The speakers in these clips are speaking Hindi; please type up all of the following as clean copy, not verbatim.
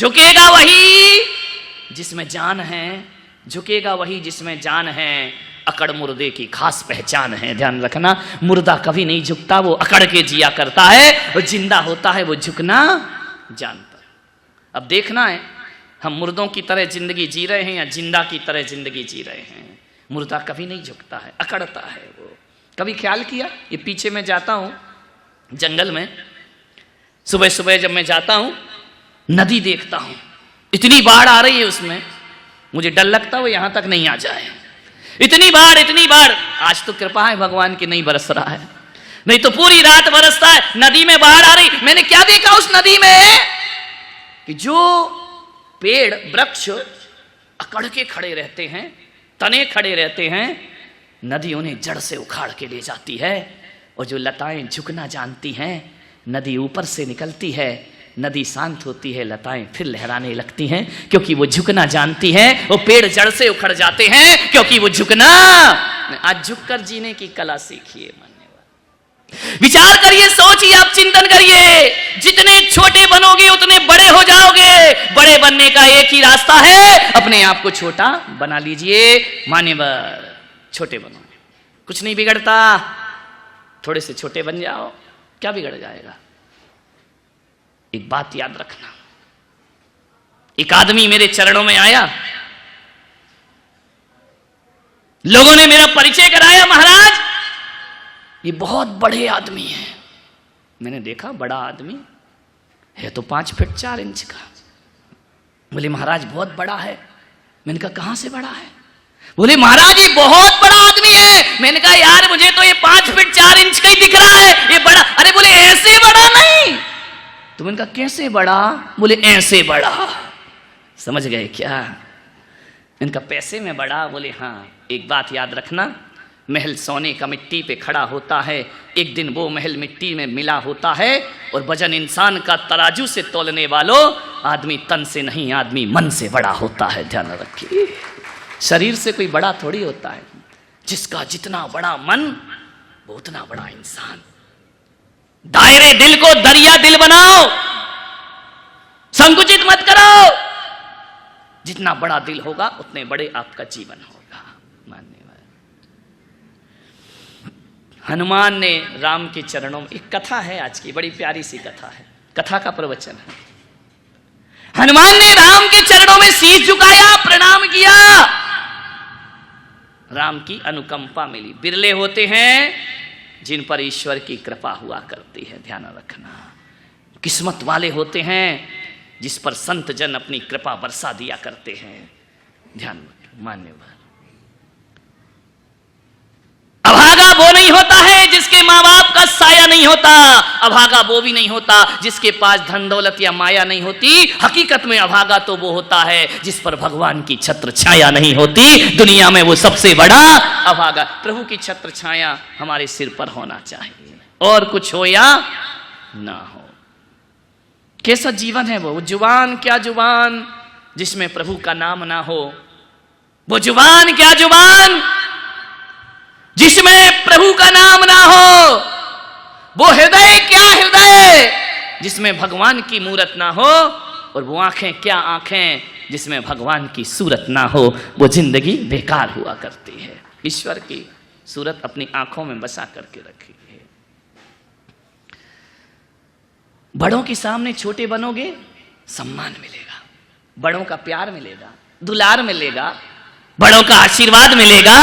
झुकेगा वही जिसमें जान है, झुकेगा वही जिसमें जान है, अकड़ मुर्दे की खास पहचान है। ध्यान रखना, मुर्दा कभी नहीं झुकता, वो अकड़ के जिया करता है, वो जिंदा होता है, वो झुकना जानता है। अब देखना है हम मुर्दों की तरह जिंदगी जी रहे हैं या जिंदा की तरह जिंदगी जी रहे हैं। मुर्दा कभी नहीं झुकता है, अकड़ता है वो। कभी ख्याल किया, ये पीछे मैं जाता हूं जंगल में, सुबह सुबह जब मैं जाता हूं नदी देखता हूं, इतनी बाढ़ आ रही है उसमें, मुझे डर लगता है वो यहां तक नहीं आ जाए। इतनी बाढ़, आज तो कृपा है भगवान की नहीं बरस रहा है, नहीं तो पूरी रात बरसता है। नदी में बाढ़ आ रही, मैंने क्या देखा उस नदी में कि जो पेड़ वृक्ष अकड़ के खड़े रहते हैं, तने खड़े रहते हैं, नदी उन्हें जड़ से उखाड़ के ले जाती है। और जो लताएं झुकना जानती हैं, नदी ऊपर से निकलती है, नदी शांत होती है, लताएं फिर लहराने लगती हैं, क्योंकि वो झुकना जानती हैं। वो पेड़ जड़ से उखड़ जाते हैं क्योंकि वो झुकना। आज झुककर जीने की कला सीखिए। विचार करिए, सोचिए, आप चिंतन करिए, जितने छोटे बनोगे उतने बड़े हो जाओगे। बड़े बनने का एक ही रास्ता है, अपने आप को छोटा बना लीजिए। मान्यवर, छोटे बनो, कुछ नहीं बिगड़ता, थोड़े से छोटे बन जाओ, क्या बिगड़ जाएगा। एक बात याद रखना, एक आदमी मेरे चरणों में आया, लोगों ने मेरा परिचय कराया, महाराज ये बहुत बड़े आदमी हैं। मैंने देखा बड़ा आदमी है तो 5 फीट 4 इंच का। बोले महाराज बहुत बड़ा है। मैंने कहा कहां से बड़ा है? बोले महाराज ये बहुत बड़ा आदमी है। मैंने कहा यार मुझे तो ये 5 फीट 4 इंच का ही दिख रहा है, ये बड़ा। अरे बोले ऐसे बड़ा नहीं। तो मैंने कहा कैसे बड़ा? बोले ऐसे बड़ा। समझ गए क्या? इनका पैसे में बड़ा? बोले हाँ। एक बात याद रखना, महल सोने का मिट्टी पे खड़ा होता है, एक दिन वो महल मिट्टी में मिला होता है। और वजन इंसान का तराजू से तोलने वालों, आदमी तन से नहीं, आदमी मन से बड़ा होता है। ध्यान रखिए, शरीर से कोई बड़ा थोड़ी होता है। जिसका जितना बड़ा मन वो उतना बड़ा इंसान। दायरे दिल को दरिया दिल बनाओ, संकुचित मत करो। जितना बड़ा दिल होगा उतने बड़े आपका जीवन होगा। मान्यवर, हनुमान ने राम के चरणों में, एक कथा है आज की, बड़ी प्यारी सी कथा है, कथा का प्रवचन है। हनुमान ने राम के चरणों में शीश झुकाया, प्रणाम किया, राम की अनुकंपा मिली। बिरले होते हैं जिन पर ईश्वर की कृपा हुआ करती है। ध्यान रखना, किस्मत वाले होते हैं जिस पर संत जन अपनी कृपा बरसा दिया करते हैं। ध्यान रखना। मान्यवर, अभागा वो नहीं होता है जिसके माँ बाप का साया नहीं होता। अभागा वो भी नहीं होता जिसके पास धन दौलत या माया नहीं होती। हकीकत में अभागा तो वो होता है जिस पर भगवान की छत्र छाया नहीं होती। दुनिया में वो सबसे बड़ा अभागा। प्रभु की छत्र छाया हमारे सिर पर होना चाहिए, और कुछ हो या ना हो। कैसा जीवन है वो जुबान, क्या जुबान जिसमें प्रभु का नाम ना हो। वो जुबान, क्या जुबान जिसमें प्रभु का नाम ना हो। वो हृदय, क्या हृदय जिसमें भगवान की मूरत ना हो। और वो आंखें, क्या आंखें जिसमें भगवान की सूरत ना हो। वो जिंदगी बेकार हुआ करती है। ईश्वर की सूरत अपनी आंखों में बसा करके रखी है। बड़ों के सामने छोटे बनोगे, सम्मान मिलेगा, बड़ों का प्यार मिलेगा, दुलार मिलेगा, बड़ों का आशीर्वाद मिलेगा।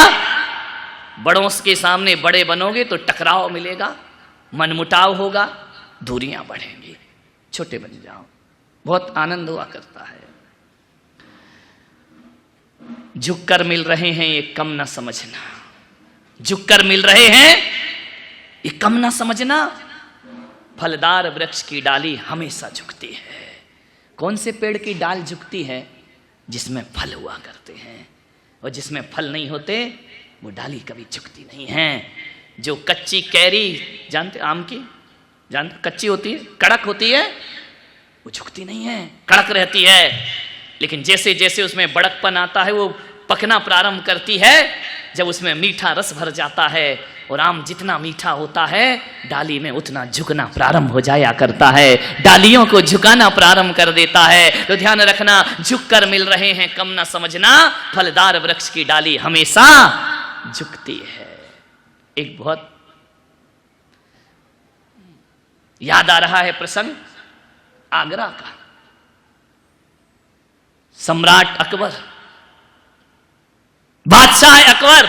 बड़ों के सामने बड़े बनोगे तो टकराव मिलेगा, मनमुटाव होगा, दूरियां बढ़ेंगी। छोटे बन जाओ, बहुत आनंद हुआ करता है। झुककर मिल रहे हैं ये कम ना समझना, झुककर मिल रहे हैं ये कम ना समझना। फलदार वृक्ष की डाली हमेशा झुकती है। कौन से पेड़ की डाल झुकती है? जिसमें फल हुआ करते हैं, और जिसमें फल नहीं होते वो डाली कभी झुकती नहीं है। जो कच्ची कैरी जानते, आम की जानते, कच्ची होती है, कड़क होती है, वो झुकती नहीं है, कड़क रहती है। लेकिन जैसे जैसे उसमें बड़कपन आता है, वो पकना प्रारंभ करती है। जब उसमें मीठा रस भर जाता है, और आम जितना मीठा होता है डाली में उतना झुकना प्रारंभ हो जाया करता है, डालियों को झुकाना प्रारंभ कर देता है। तो ध्यान रखना, झुककर मिल रहे हैं कम ना समझना, फलदार वृक्ष की डाली हमेशा झुकती है। एक बहुत याद आ रहा है प्रसंग आगरा का। सम्राट अकबर, बादशाह अकबर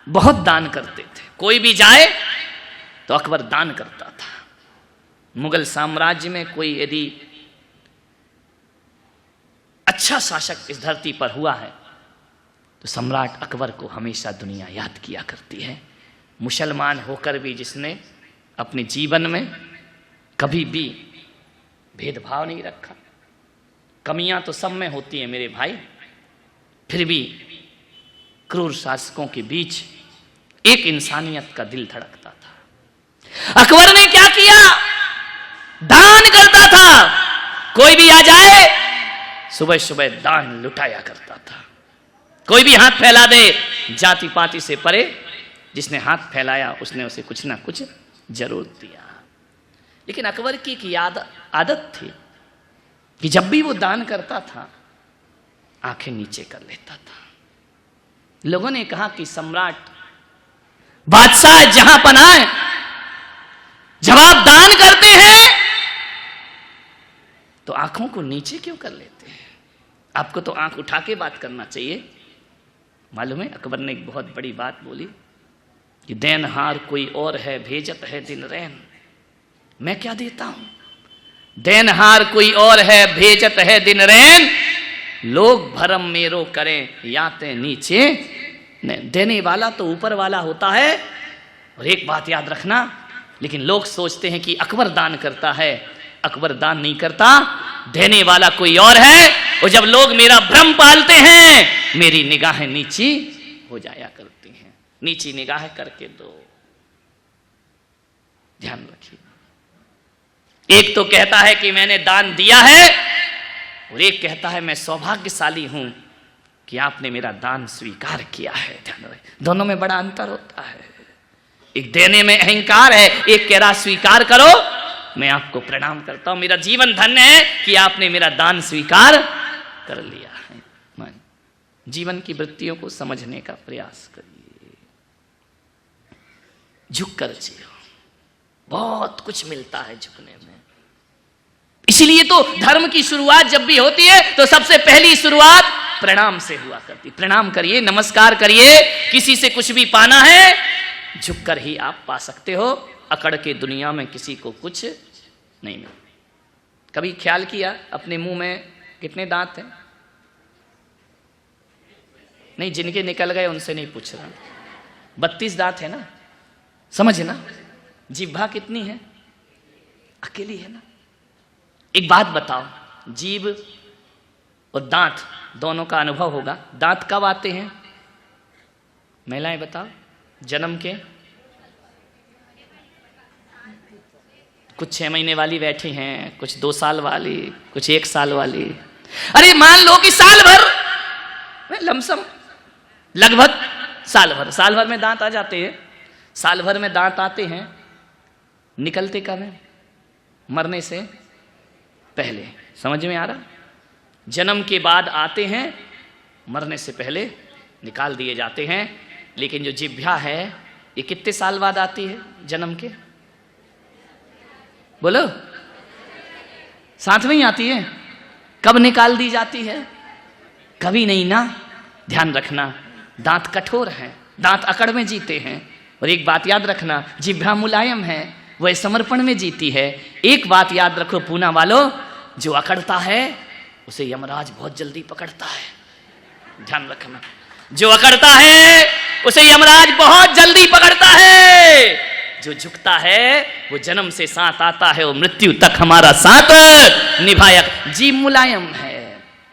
बहुत दान करते थे। कोई भी जाए तो अकबर दान करता था। मुगल साम्राज्य में कोई यदि अच्छा शासक इस धरती पर हुआ है तो सम्राट अकबर को हमेशा दुनिया याद किया करती है। मुसलमान होकर भी जिसने अपने जीवन में कभी भी भेदभाव नहीं रखा। कमियां तो सब में होती हैं मेरे भाई, फिर भी क्रूर शासकों के बीच एक इंसानियत का दिल धड़कता था। अकबर ने क्या किया? दान करता था। कोई भी आ जाए सुबह सुबह दान लुटाया करता था। कोई भी हाथ फैला दे, जाति पाति से परे, जिसने हाथ फैलाया उसने उसे कुछ ना कुछ जरूर दिया। लेकिन अकबर की एक आदत थी कि जब भी वो दान करता था आंखें नीचे कर लेता था। लोगों ने कहा कि सम्राट, बादशाह जहां पनाह, जब आप दान करते हैं तो आंखों को नीचे क्यों कर लेते हैं? आपको तो आंख उठा के बात करना चाहिए। मालूम है अकबर ने एक बहुत बड़ी बात बोली कि देनहार कोई और है, भेजत है दिन रैन। मैं क्या देता हूं? देनहार कोई और है, भेजत है दिन रैन। लोग भरम मेरो करें, याते नीचे नहीं। देने वाला तो ऊपर वाला होता है। और एक बात याद रखना, लेकिन लोग सोचते हैं कि अकबर दान करता है। अकबर दान नहीं करता, देने वाला कोई और है। और जब लोग मेरा भ्रम पालते हैं, मेरी निगाहें नीची हो जाया करती हैं। नीची निगाहें करके दो, ध्यान रखिए। एक तो कहता है कि मैंने दान दिया है, और एक कहता है मैं सौभाग्यशाली हूं कि आपने मेरा दान स्वीकार किया है। ध्यान रखिए, दोनों में बड़ा अंतर होता है। एक देने में अहंकार है, एक कह रहा स्वीकार करो, मैं आपको प्रणाम करता हूं, मेरा जीवन धन्य है कि आपने मेरा दान स्वीकार कर लिया है। मन जीवन की वृत्तियों को समझने का प्रयास करिए, झुक कर जियो। बहुत कुछ मिलता है झुकने में। इसलिए तो धर्म की शुरुआत जब भी होती है तो सबसे पहली शुरुआत प्रणाम से हुआ करती। प्रणाम करिए, नमस्कार करिए। किसी से कुछ भी पाना है झुककर ही आप पा सकते हो। अकड़ के दुनिया में किसी को कुछ नहीं मिलता। कभी ख्याल किया अपने मुंह में कितने दांत हैं? नहीं, जिनके निकल गए उनसे नहीं पूछ रहा। 32 दांत है ना, समझ ना। जिह्वा कितनी है? अकेली है ना। एक बात बताओ, जीभ और दांत दोनों का अनुभव होगा। दांत कब आते हैं? महिलाएं बताओ। जन्म के कुछ 6 महीने वाली बैठी हैं, कुछ 2 साल वाली, कुछ 1 साल वाली। अरे मान लो कि साल भर, लमसम लगभग साल भर में दांत आ जाते हैं। साल भर में दांत आते हैं, निकलते कब हैं? मरने से पहले। समझ में आ रहा? जन्म के बाद आते हैं, मरने से पहले निकाल दिए जाते हैं। लेकिन जो जिह्वा है ये कितने साल बाद आती है जन्म के? बोलो। साथ में ही आती है। कब निकाल दी जाती है? कभी नहीं ना। ध्यान रखना, दांत कठोर हैं, दांत अकड़ में जीते हैं। और एक बात याद रखना, जिह्वा मुलायम है, वह समर्पण में जीती है। एक बात याद रखो पूना वालों, जो अकड़ता है उसे यमराज बहुत जल्दी पकड़ता है। ध्यान रखना, जो अकड़ता है उसे यमराज बहुत जल्दी पकड़ता है। जो झुकता है वो जन्म से साथ आता है और मृत्यु तक हमारा साथ निभाया। जीभ मुलायम है।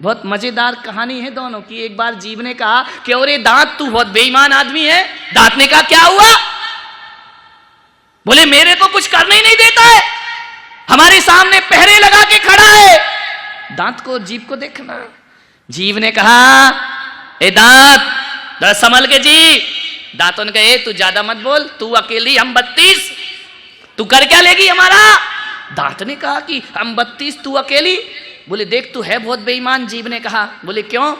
बहुत मजेदार कहानी है दोनों की। एक बार जीभ ने कहा कि अरे दांत, तू बहुत बेईमान आदमी है। दांत ने कहा क्या हुआ? बोले मेरे को कुछ करने ही नहीं देता है, हमारे सामने पहरे लगा के खड़ा है। दांत को, जीभ को देखना। जीभ ने कहा ए दांत, जरा संभल के जी, दांतों ने कहे तू ज्यादा मत बोल, तू अकेली, हम 32, तू कर क्या लेगी हमारा? दांत ने कहा कि हम 32, तू अकेली। बोले देख तू है बहुत बेईमान। जीव ने कहा, बोले क्यों?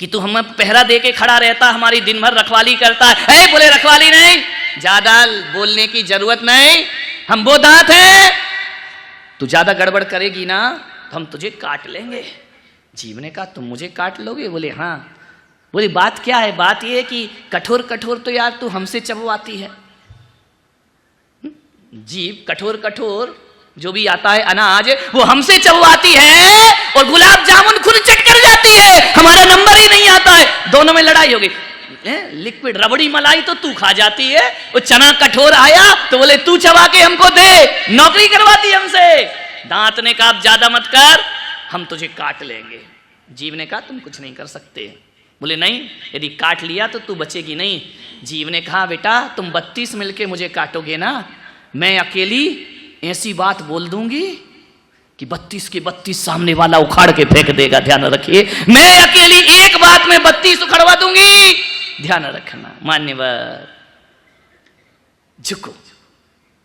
कि तू हमें पहरा दे के खड़ा रहता, हमारी दिन भर रखवाली करता है। बोले रखवाली नहीं, ज्यादा बोलने की जरूरत नहीं, हम वो दांत हैं, तू ज्यादा गड़बड़ करेगी ना तो हम तुझे काट लेंगे। जीव ने कहा तुम मुझे काट लोगे? बोले हाँ। बोले बात क्या है? बात ये है कि कठोर कठोर तो यार तू हमसे चबवाती है। जीव कठोर कठोर जो भी आता है अनाज वो हमसे चबवाती है और गुलाब जामुन खुद चट कर जाती है, हमारा नंबर ही नहीं आता है। दोनों में लड़ाई हो गई। लिक्विड रबड़ी मलाई तो तू खा जाती है, वो चना कठोर आया तो बोले तू चबा के हमको दे, नौकरी करवाती हमसे। दांत ने कहा ज्यादा मत कर, हम तुझे काट लेंगे। जीव ने कहा तुम कुछ नहीं कर सकते। बोले नहीं, यदि काट लिया तो तू बचेगी नहीं। जीव ने कहा बेटा तुम 32 मिलके मुझे काटोगे ना, मैं अकेली ऐसी बात बोल दूंगी कि 32 के 32 सामने वाला उखाड़ के फेंक देगा। ध्यान रखिए, मैं अकेली एक बात में 32 उखड़वा दूंगी। ध्यान रखना मान्यवर, झुको,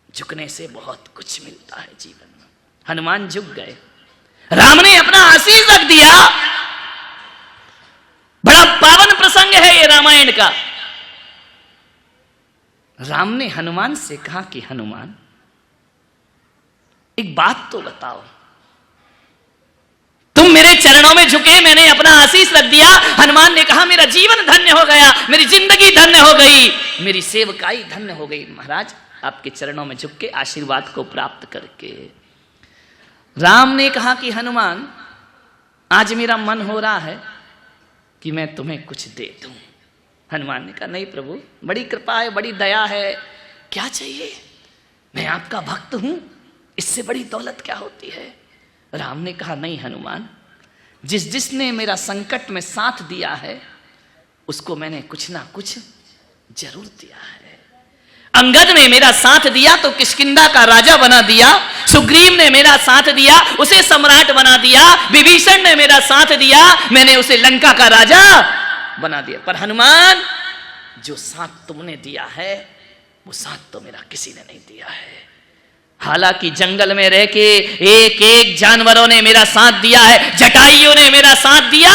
झुकने से बहुत कुछ मिलता है जीवन में। हनुमान झुक गए, राम ने अपना आशीष रख दिया। बड़ा पावन प्रसंग है ये रामायण का। राम ने हनुमान से कहा कि हनुमान एक बात तो बताओ, तुम मेरे चरणों में झुके, मैंने अपना आशीष रख दिया। हनुमान ने कहा मेरा जीवन धन्य हो गया, मेरी जिंदगी धन्य हो गई, मेरी सेवकाई धन्य हो गई महाराज, आपके चरणों में झुक के आशीर्वाद को प्राप्त करके। राम ने कहा कि हनुमान आज मेरा मन हो रहा है कि मैं तुम्हें कुछ दे दूं। हनुमान ने कहा नहीं प्रभु, बड़ी कृपा है, बड़ी दया है, क्या चाहिए? मैं आपका भक्त हूं, इससे बड़ी दौलत क्या होती है? राम ने कहा नहीं हनुमान, जिसने मेरा संकट में साथ दिया है उसको मैंने कुछ ना कुछ जरूर दिया है। अंगद ने मेरा साथ दिया तो किष्किंधा का राजा बना दिया, सुग्रीव ने मेरा साथ दिया उसे सम्राट बना दिया, विभीषण ने मेरा साथ दिया मैंने उसे लंका का राजा बना दिया। पर हनुमान जो साथ तुमने दिया है वो साथ तो मेरा किसी ने नहीं दिया है। हालांकि जंगल में रह के एक एक जानवरों ने मेरा साथ दिया है, जटाइयों ने मेरा साथ दिया,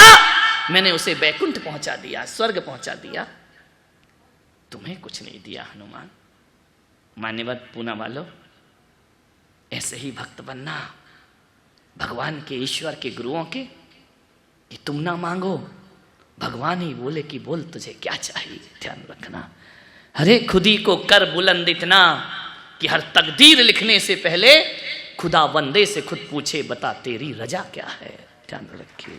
मैंने उसे बैकुंठ पहुंचा दिया, स्वर्ग पहुंचा दिया, तुम्हें कुछ नहीं दिया हनुमान। मान्यवर पूना वालों, ऐसे ही भक्त बनना भगवान के, ईश्वर के, गुरुओं के, कि तुम ना मांगो, भगवान ही बोले कि बोल तुझे क्या चाहिए। ध्यान रखना, अरे खुदी को कर बुलंद इतना कि हर तकदीर लिखने से पहले खुदा बंदे से खुद पूछे बता तेरी रजा क्या है। ध्यान रखिए,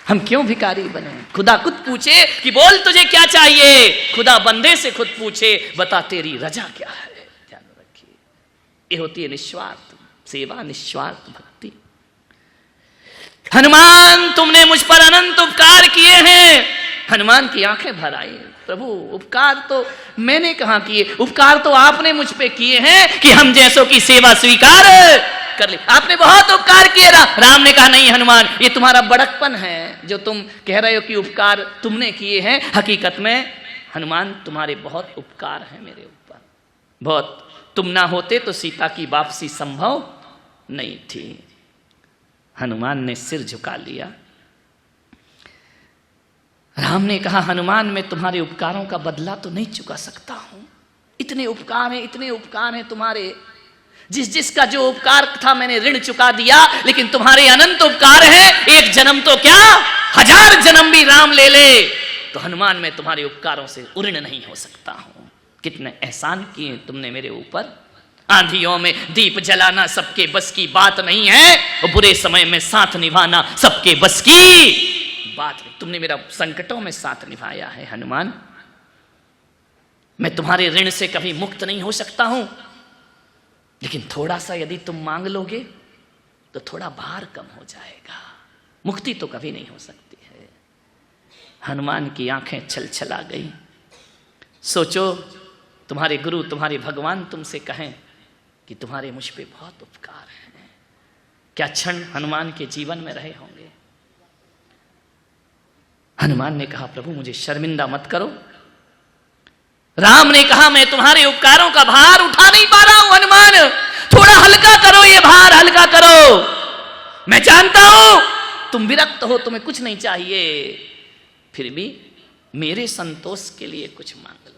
हम क्यों भिखारी बने? खुदा खुद पूछे कि बोल तुझे क्या चाहिए, खुदा बंदे से खुद पूछे बता तेरी रजा क्या है। ध्यान रखिए, ये होती है निस्वार्थ सेवा, निस्वार्थ भक्ति। हनुमान तुमने मुझ पर अनंत उपकार किए हैं। हनुमान की आंखें भर आई, प्रभु उपकार तो मैंने कहां किए, उपकार तो आपने मुझ पे किए हैं कि हम जैसों की सेवा स्वीकार कर ले। आपने बहुत उपकार किए। राम ने कहा नहीं हनुमान, ये तुम्हारा बड़कपन है जो तुम कह रहे हो कि उपकार तुमने किए हैं। हकीकत में हनुमान तुम्हारे बहुत उपकार हैं मेरे ऊपर, बहुत। तुम ना होते तो सीता की वापसी संभव नहीं थी। हनुमान ने सिर झुका लिया। राम ने कहा हनुमान मैं तुम्हारे उपकारों का बदला तो नहीं चुका सकता हूं, इतने उपकार हैं, इतने उपकार हैं तुम्हारे, जिसका जो उपकार था मैंने ऋण चुका दिया, लेकिन तुम्हारे अनंत उपकार हैं, एक जन्म तो क्या 1000 जन्म भी राम ले ले तो हनुमान मैं तुम्हारे उपकारों से उऋण नहीं हो सकता हूं। कितने एहसान किए तुमने मेरे ऊपर। आंधियों में दीप जलाना सबके बस की बात नहीं है, और बुरे समय में साथ निभाना सबके बस की बात है। तुमने मेरा संकटों में साथ निभाया है हनुमान, मैं तुम्हारे ऋण से कभी मुक्त नहीं हो सकता हूं, लेकिन थोड़ा सा यदि तुम मांग लोगे तो थोड़ा भार कम हो जाएगा, मुक्ति तो कभी नहीं हो सकती है। हनुमान की आंखें छलछला गई। सोचो तुम्हारे गुरु, तुम्हारे भगवान तुमसे कहें कि तुम्हारे मुझ पे बहुत उपकार हैं, क्या क्षण हनुमान के जीवन में रहे होंगे। हनुमान ने कहा प्रभु मुझे शर्मिंदा मत करो, राम ने कहा मैं तुम्हारे उपकारों का भार उठा नहीं पा रहा हूं हनुमान, थोड़ा हल्का करो, ये भार हल्का करो। मैं जानता हूं तुम विरक्त हो, तुम्हें कुछ नहीं चाहिए, फिर भी मेरे संतोष के लिए कुछ मांग लो।